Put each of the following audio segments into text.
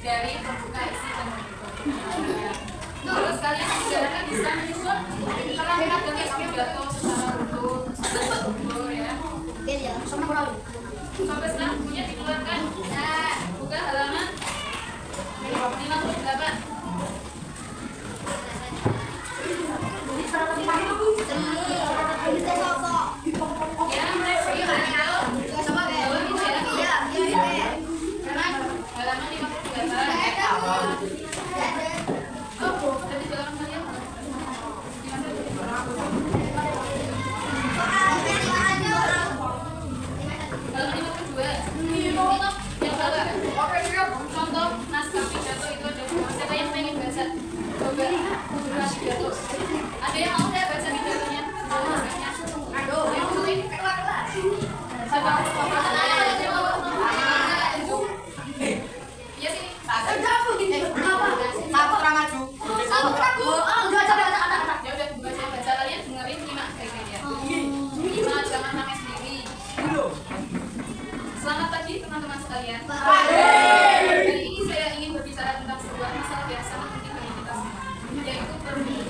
dari pembuka isi dan penutup. Terus kalian juga bisa menyusun karena memang teks pidato secara utuh ya. Sampai sekarang bukunya dikeluarkan. Nah, buka halaman 58. Ya, mereview halaman 58. Oh, tadi halaman kalian. Halaman 52. Yang bawah. Contoh naskah pidato itu ada siapa yang pengen baca? Coba pidato. Ada yang mau nggak baca pidatonya? Aduh, yang mau ini kelar. Siapa? Iya sini. Saputra maju. Ya udah baca kalian dengerin nyimak baik-baik ya. Nyimak jangan nangis sendiri. Selamat pagi teman-teman sekalian. Hari ini saya ingin berbicara tentang sebuah masalah yang sangat penting bagi kita semua, yaitu perundungan.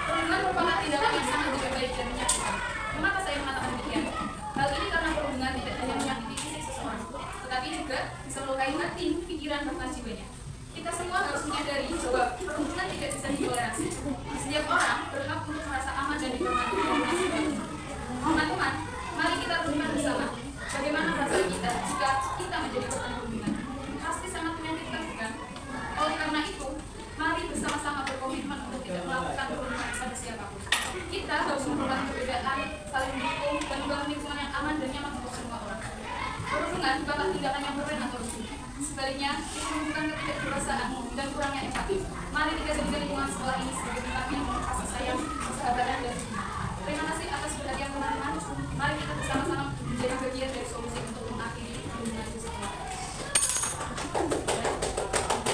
Perundungan merupakan tindakan yang sangat tidak baik dan menyakitkan. Mengapa saya mengatakan demikian? Hal ini karena perundungan tidak hanya menyakiti fisik seseorang, tetapi juga bisa melukai hati, pikiran, bahkan jiwanya. Kita semua harus menyadari bahwa perundungan tidak bisa ditoleransi. Setiap orang berhak untuk merasa aman dan dihormati. Teman-teman, mari kita renungkan bersama bagaimana perasaan kita jika kita menjadi korban perundungan. Pasti sangat menyakitkan, bukan? Oleh karena itu, mari bersama-sama berkomitmen untuk tidak melakukan perundungan pada siapapun. Kita harus menghormati perbedaan, saling mendukung, dan membangun lingkungan yang aman dan nyaman untuk semua orang. Perundungan bukanlah tindakan yang keren atau rusuh. Sebaliknya, itu menunjukkan ketidakdewasaan dan kurangnya empati. Mari kita jadikan lingkungan sekolah ini sebagai tempat yang penuh kasih sayang, persahabatan, dan hikmah. Terima kasih atas perhatian teman-teman. Mari kita bersama-sama menjadi bagian dari solusi untuk mengakhiri perundungan di sekolah.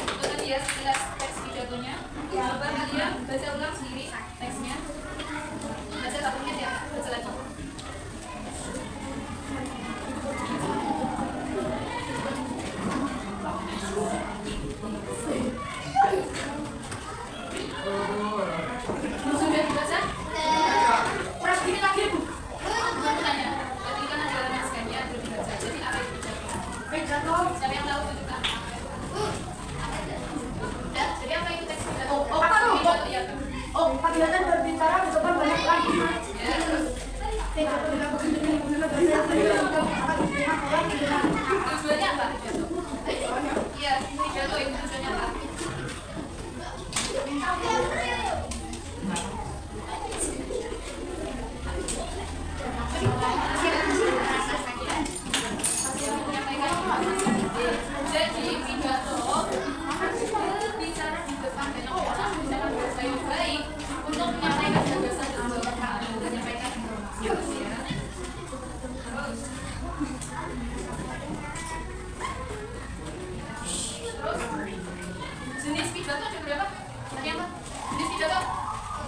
Itu tadi ya sekilas teks pidatonya. Coba kalian baca ulang sendiri teksnya. Baca 1 menit ya, baca lagi. Sudah dibaca? Terus gini lagi Bu. Aku tanya, tadi kan ada naskahnya belum dibaca. Jadi apa itu pidato? Siapa yang tahu tunjukkan? Jadi apa itu teks pidato? Pagilatan berbicara bukan banyak lagi. Ya, terus tujuannya apa pidato? Iya, pidato itu tujuannya apa? Jadi pidato berbicara di depan banyak orang dengan bahasa yang baik untuk menyampaikan gagasan dan jawaban dan menyampaikan informasi ya. Terus jenis pidato ada berapa? Tadi apa? Jenis pidato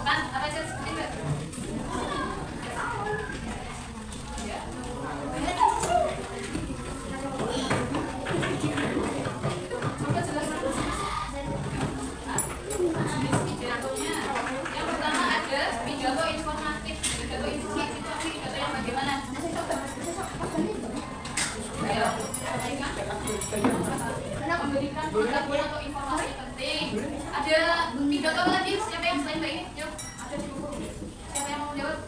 kan apa aja sebutin nggak? Ya. Coba jelaskan. Jenis pidatonya. Yang pertama ada pidato informatif. Pidato informatif itu pidato yang bagaimana? Ayo, memberikan pengetahuan atau informasi penting. Ada pidato lagi? Siapa yang selain Mbak ini? Jawab. Ada di buku. Siapa yang mau jawab?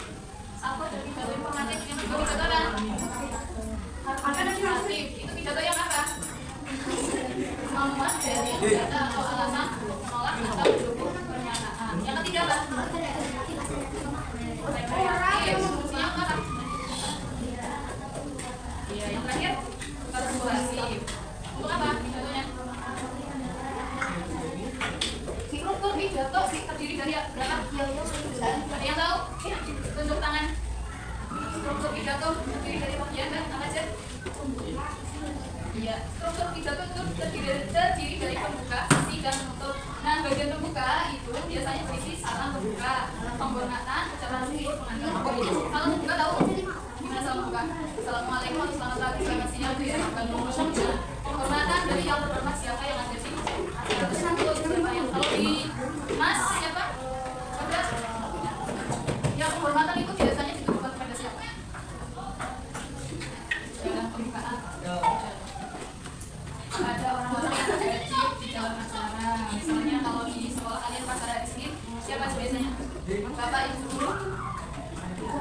Apa dari pidato informatif? Yang kedua pidato kan? Ada informatif. Itu pidato yang apa? Kemampuan dari data atau alasan menolak atau mendukung pernyataan. Yang ketiga apa? Rekreatif. Fungsinya apa? Iya, yang terakhir persuasif. Untuk apa pidatonya? Struktur pidato terdiri dari berapa? Ada yang tahu? Tunjuk tangan. Struktur pidato terdiri dari bagian apa aja? Iya, struktur pidato itu terdiri dari pembuka, isi, dan penutup. Nah, bagian pembuka itu biasanya berisi salam pembuka, penghormatan, ucapan syukur, pengantar. Kalau pembuka tahu gimana salam pembuka? Assalamualaikum, selamat pagi, selamat siang, penghormatan dari yang terhormat siapa yang ada di Siapa sih biasanya? Bapak, ibu,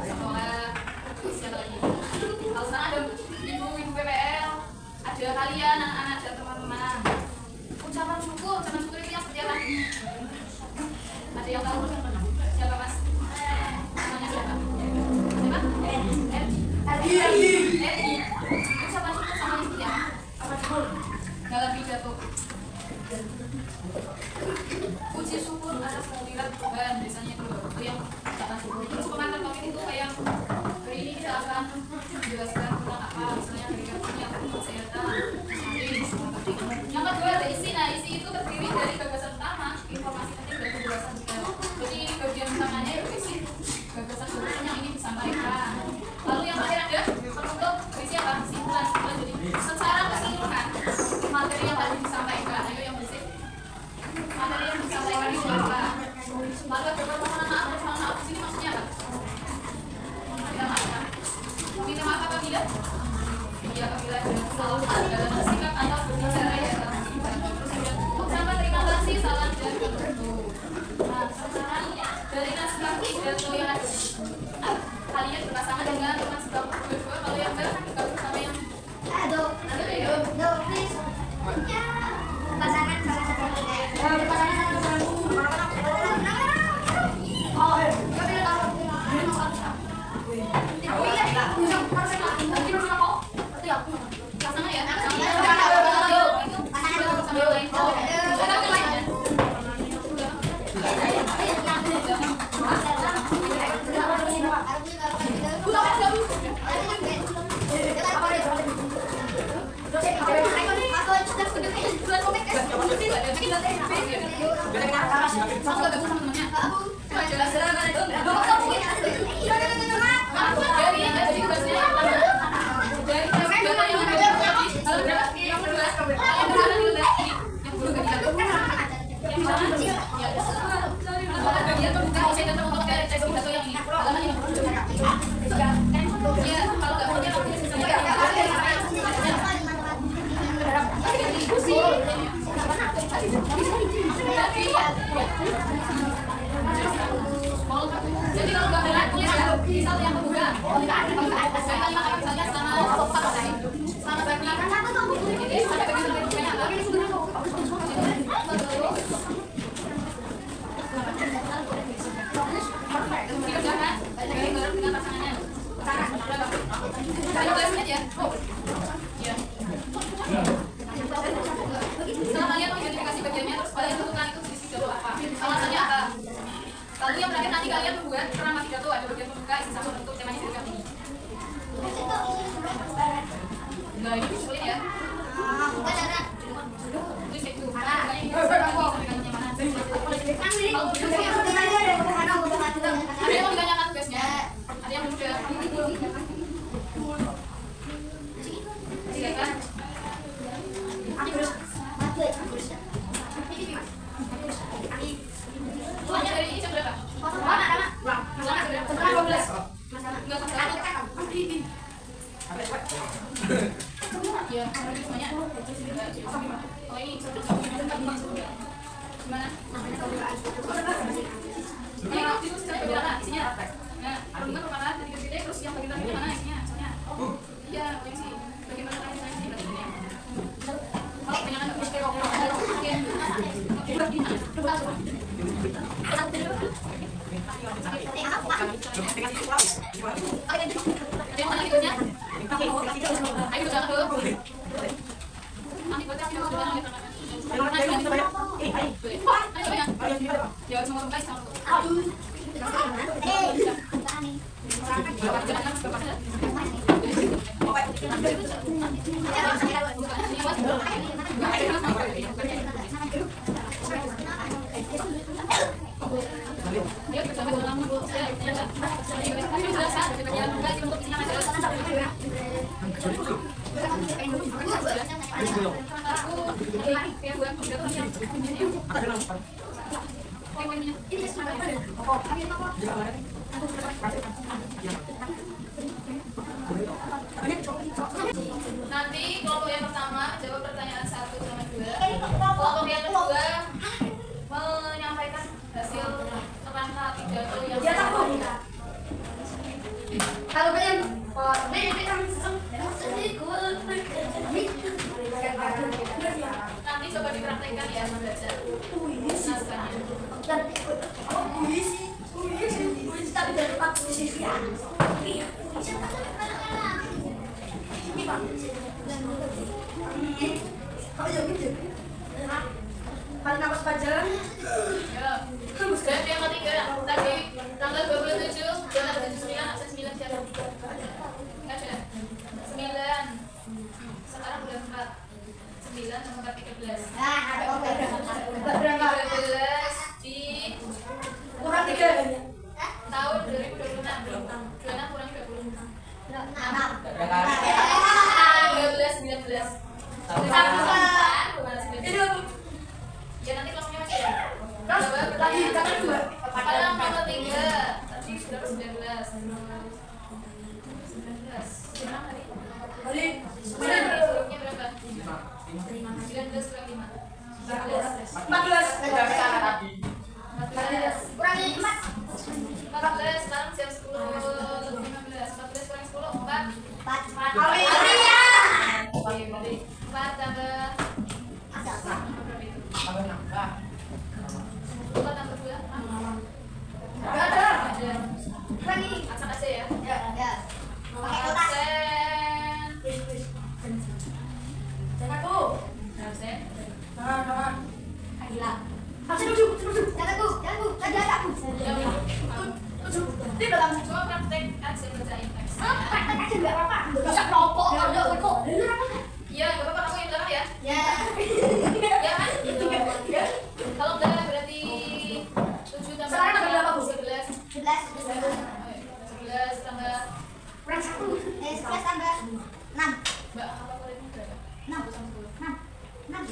sekolah, siapa lagi? Kalau sekarang ada ibu PPL, ada kalian anak-anak dan teman-teman. Ucapan syukur itu yang seperti apa? Ada yang tahu? Siapa mas? Namanya siapa? Erdi. Ucapan syukur sama seperti apa? Apa syukur? Dalam pidato. Puji syukur atas kehadiran Tuhan, biasanya itu yang ucapan syukur. Terus pengantar topik itu kayak hari ini kita akan menjelaskan tentang apa, misalnya hari kerja, kesehatan, yang kedua ada isi. Nah, isi itu terdiri dari gagasan utama, informasi penting dan penjelasan detail. Jadi ini bagian utamanya itu isi gagasan utama yang ingin disampaikan. Lalu yang terakhir ada penutup, isi apa? Kesimpulan. Jadi secara keseluruhan materi yang tadi disampaikan, ayo yang bersih. Materi yang disampaikan itu apa? Lalu ada permohonan maaf di sini maksudnya apa? Minta maaf. Minta maaf apabila? Ya apabila ada kesalahan dalam sikap atau berbicara ya dalam sikap. Ucapan terima kasih, salam dan bentuk. Nah, sekarang dari naskah pidato yang ada kalian berpasangan dengan teman sebab berdua. Kalau yang bergabung sama yang pasangan salah satu pasangan ya. Jadi kalau nggak benar tulis ya, misal yang kedua, misalnya selama bagi ini ada bagi dikerjakan bareng dengan pasangannya. Aja. Ya. Setelah kalian mengidentifikasi bagiannya, terus kalian tentukan itu isi pidato apa, alasannya apa. Lalu yang terakhir nanti kalian membuat kerangka pidato, ada bagian pembuka, isi sama bentuk, temanya sedikit ini. Nah ini sulit ya. Tulis itu. Ada yang mau ditanyakan tugasnya? Ada yang mudah? Silakan. Tuanya dari ini jam berapa? Ya, semuanya. Oh ini gimana? Ini kok ditulis dari belakang isinya. Nah, perempuan kemana? Dari gede terus yang bagian terakhir mana isinya? Iya, yang sih. Bagaimana isinya? Kalau kebanyakan nggak bisa ayo jangan dulu. Nanti buat kasih dulu. Ya semua guys sama. Dia bersama dengan nanti kelompok yang pertama jawab pertanyaan 1 sama 2. Kelompok yang kedua menyampaikan hasil praktekkan ya membaca naskahnya. Dan puisi tapi dari Pak puisi ya. Iya, puisi ini Pak. Kau yang gitu. Paling nafas pajaran. Ya. Dan yang ketiga tadi tanggal 27 dan 79 absen 9 siapa? Enggak ada. 9. Sekarang udah 4. 9 sama 13. Nah, ada berapa? 13 di Kurang 3. tahun 2026. 26 kurang 20. 12 19. Ya nanti kelasnya masih ya. Lagi kata 2. Kalau nomor 3 tadi sudah 19. 19. Gimana tadi? Balik. Hurufnya berapa? 19 kurang 5. 14. 14. Kurang 5. 14 sekarang jam 10 lebih 15. 14 kurang 10 4. 4. Kali Oke, berarti 4 tambah berapa itu? 4 tambah 2. Enggak ada. Kurang ini. Aksen aja ya. Ya. Pakai kotak. Aksen. Jangan tuh. Aksen. Jangan. Gila. Absen tujuh. Jangan tuh. Tadi ada aku. Tujuh. Di dalam. Coba praktek aksen bacain teks. Praktek aja enggak apa-apa. Bisa kelompok. Kok. Iya, gak apa-apa kamu yang belakang ya. Ya. Ya kan? Kalau udah berarti 7 tambah Sekarang tambah berapa, Bu? 11. 11 tambah Kurang 1. 11 tambah 6. Mbak, apa kodenya berapa? 6. 1 sampai 10. 6. 6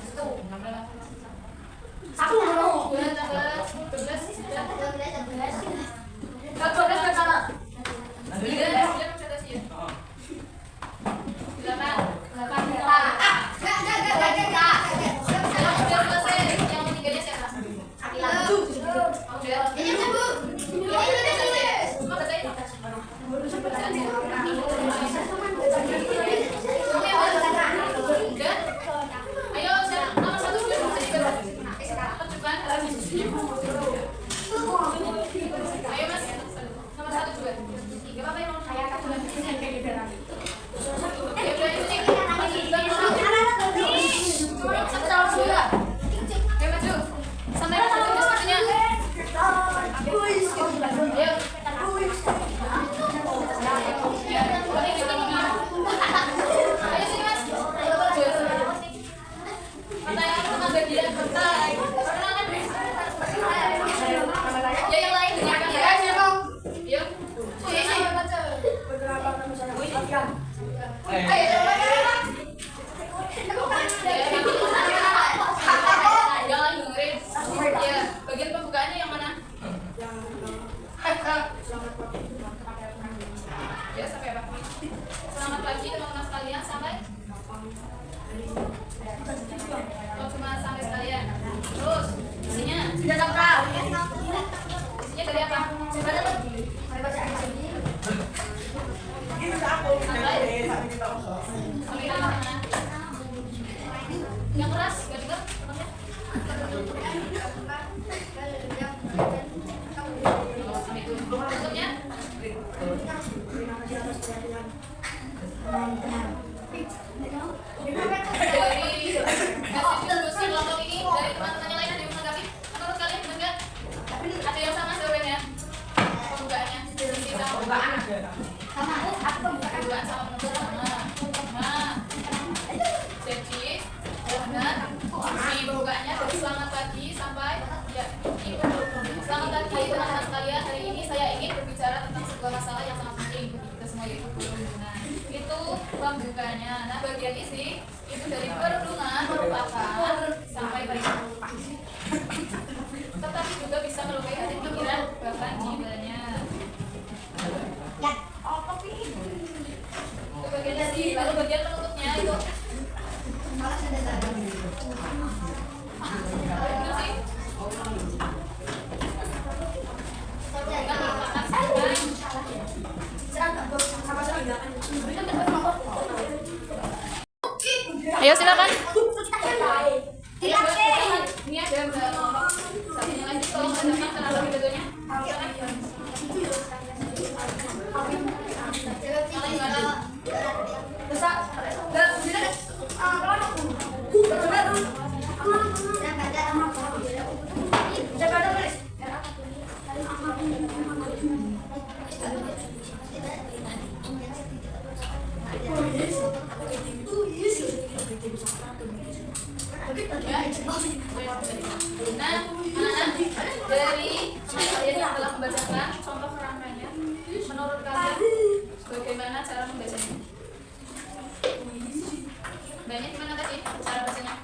Satu. 2 tambah 12 sudah. 12 ke sana. 9 konsentrasi ya. 8. Sudah selesai. Yang ketiganya siapa? Udah. Udah selesai. Cuma bacain. Udah. Ayo, nomor 1 sudah bisa dibaca. Tunjukkan. Ayo Mas, nomor 1 juga. Gak apa-apa ya nomor saya akan ya udah itu nih. Ayo maju. Sampai satu sepertinya. Ayo. Ya, boleh kita ngomong. Ayo sini Mas. Pertanyaan tentang bagian bentai. Perkenalkan. Ya yang lain dengarkan ya. Yuk. Jangan dengerin. Ya, bagian pembukaannya yang mana? Ya, sampai apa? Selamat pagi teman-teman sekalian, sampai oh, cuma sampai sekalian. Terus, isinya dari apa? Sampai Nah, anak-anak, dari kalian yang telah membacakan contoh kerangkanya, menurut kalian bagaimana cara membacanya? Banyak gimana tadi cara bacanya?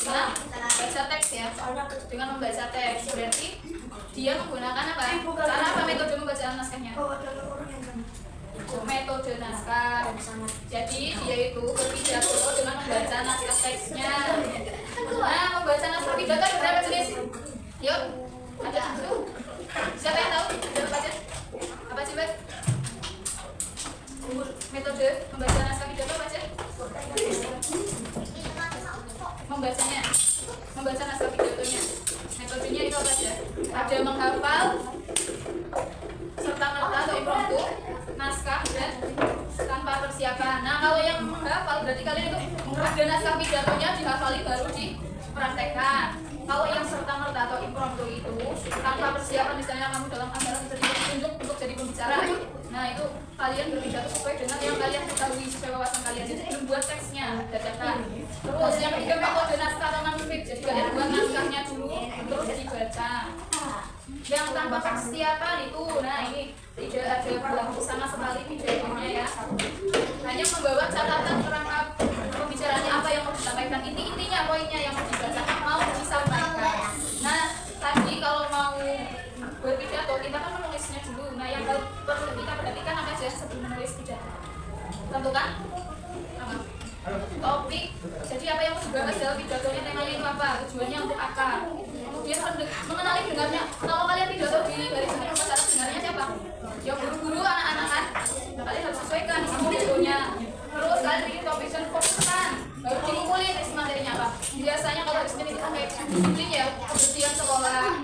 Nah, baca teks ya. Dengan membaca teks berarti dia menggunakan apa? Cara apa metode membaca naskahnya? Metode naskah. Jadi dia itu berpidato dengan membaca naskah teksnya. Nah, membaca naskah pidato ada berapa jenis? Yuk, ada satu. Siapa yang tahu? Coba baca. Apa sih, Mbak? Metode membaca naskah pidato apa aja? Membacanya, membaca naskah pidatonya. Metodenya itu apa aja? Ada menghafal serta merta atau impromptu, naskah dan tanpa persiapan. Nah, kalau yang menghafal berarti kalian itu ada naskah pidatonya dihafali baru dipraktekkan. Kalau yang serta merta atau impromptu itu tanpa persiapan, misalnya kamu dalam acara ditunjuk untuk jadi pembicara, nah itu kalian berpidato sesuai dengan yang kalian ketahui, sesuai wawasan kalian. Jadi belum buat teksnya, dadakan. Terus yang ketiga metode naskah atau manuskrip. Jadi kalian buat naskahnya dulu, terus dibaca. Yang tanpa persiapan itu, nah ini tidak ada berlaku sama sekali pidatonya ya. Hanya membawa catatan kerangka pembicaraannya apa yang mau disampaikan, intinya poinnya yang mau dibaca, mau disampaikan. Nah tadi kalau mau berpidato kita kan menulisnya dulu. Nah yang perlu kita perhatikan apa aja sebelum menulis pidato? Tentukan apa? Topik. Jadi apa yang mau dibahas dalam pidatonya, temanya itu apa, tujuannya untuk apa. Kemudian mengenali dengarnya. Kalau kalian pidato di hari Senin upacara dengarnya siapa? Ya guru-guru, anak-anak kan. Nah, kalian harus sesuaikan isi pidatonya. Terus kalian bikin topik dan fokuskan. Baru dikumpulin isi materinya apa. Biasanya kalau hari Senin itu kan kayak disiplin ya, kebersihan sekolah.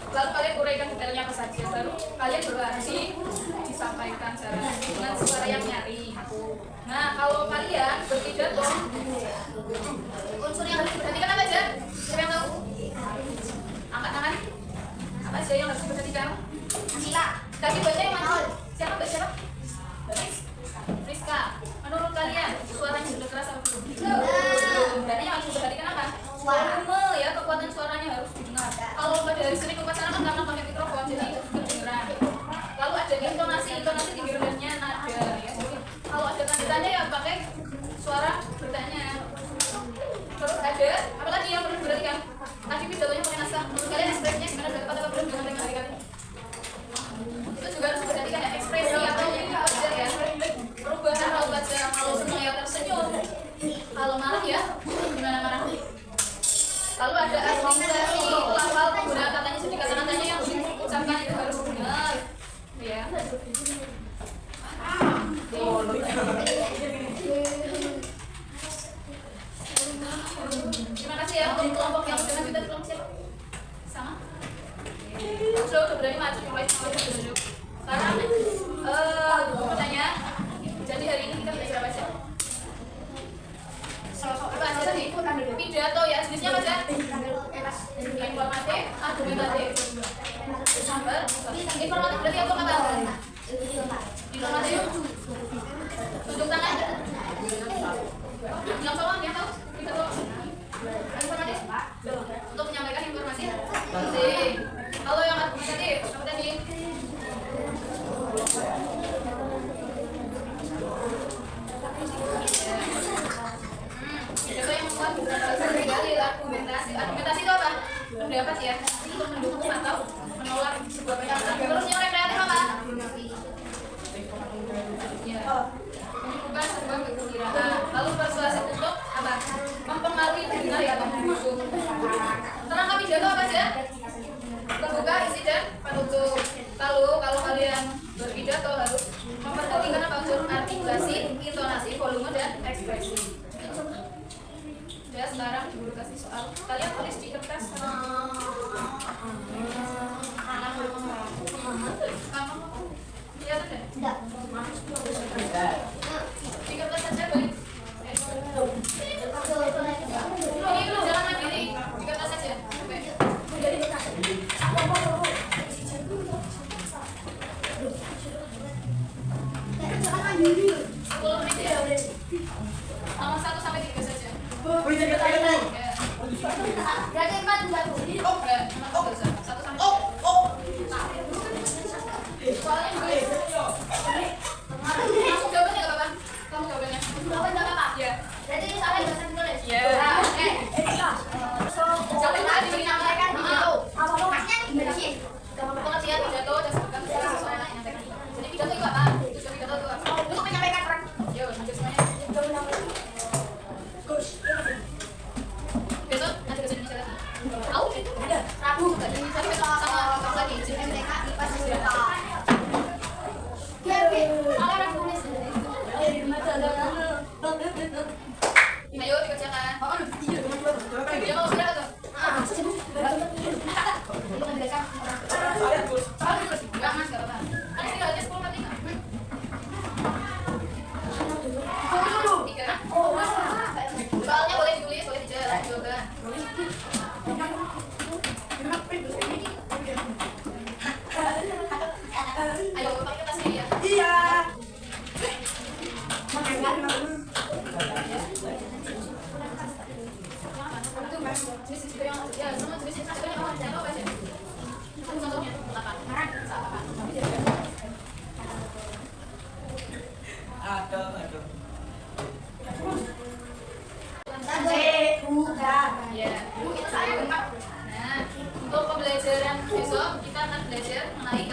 Lalu kalian uraikan detailnya apa saja, baru kalian berarti disampaikan dengan suara yang nyaring. Nah kalau kalian berpidato, unsur yang harus diperhatikan apa aja? Siapa yang tahu? Angkat tangan. Apa aja yang harus diperhatikan? Sila. Tapi baca yang mana? Siapa? Mbak siapa? Rizka. Menurut kalian suaranya sudah keras atau belum? Berarti yang harus diperhatikan apa? Volume ya, kekuatan suaranya harus didengar. Kalau pada hari Senin upacara kan karena pakai mikrofon jadi kedengeran. Lalu ada intonasi tinggi rendahnya nada ya. Kalau ada tanda-tanda ya pakai suara bertanya. Terus ada apa lagi yang perlu diperhatikan? Tadi pidatonya pakai naskah. Menurut kalian ekspresinya gimana? Sudah tepat atau belum dengan kali-kali? Itu juga harus diperhatikan ya, ekspresi atau ini wajar ya. Perubahan raut wajah, kalau senang ya tersenyum. Kalau marah ya gimana marah? Lalu ada artikulasi, lafal, penggunaan katanya, jadi kata-katanya yang diucapkan itu harus benar ya. Terima kasih ya untuk kelompok yang sudah lanjut. Kelompok siapa? Sama? Udah berani maju mulai duduk. Sekarang pertanyaan. Jadi hari ini kita belajar apa aja? Apa aja tadi? Pidato ya, jenisnya apa aja? Informatif, argumentatif. Informatif berarti apa kata? Informatif. Tunjuk tangan. Yang tahu, yang tahu? Pidato. Informatif. Untuk menyampaikan informasi. Kalau yang argumentatif, apa tadi? Siapa yang membuat dalil argumentasi? Argumentasi itu apa? Pendapat ya, untuk mendukung atau menolak sebuah pernyataan. Terus yang rekreatif apa? Ya, menyebutkan sebuah kegembiraan. Lalu persuasif untuk apa? Mempengaruhi pendengar ya, atau mendukung. Terangkan pidato apa aja? Pembuka, isi dan penutup. Lalu kalau kalian berpidato harus memperhatikan apa unsur artikulasi, intonasi, volume dan ekspresi. Ya sekarang dulu kasih soal. Kalian tulis di kertas. Kamu lihat ada? Tidak. Di kertas saja balik. Ini lu jangan mandiri. Di kertas saja. Nomor 1 sampai 3 saja. Berarti 4 juga tuh. Enggak, emang nggak usah. 1 sampai 3. Soalnya juga masuk jawabannya nggak apa-apa. Kamu jawabannya. Jawaban enggak apa-apa. Iya. Berarti ini salah bahasa Indonesia. Iya. Jangan lupa menyampaikan pidato. Maksudnya gimana sih? Pengertian pidato dan sebagainya bisa sesuai dengan yang tadi. Jadi pidato itu apa? Tujuan pidato itu apa? Untuk menyampaikan peran. Yo, hampir semuanya. Besok ada bahasa Indonesia lagi. Tahu? Ada. Rabu. Tapi besok sama kamu lagi. Jadi MTK IPA sejarah. Oke. Ada orang tulis. ayo dikerjakan. Dia mau sudah tuh. Enggak mas, enggak apa-apa. Kan istilahnya 10 per 5. 3. Soalnya boleh ditulis, boleh dijelas juga. Ayo pakai kertasnya ya. Iya. Ya, sama jenis yang apa aja? Contohnya 8. Aduh. Ya, itu saya. Nah, untuk pembelajaran besok kita akan belajar mengenai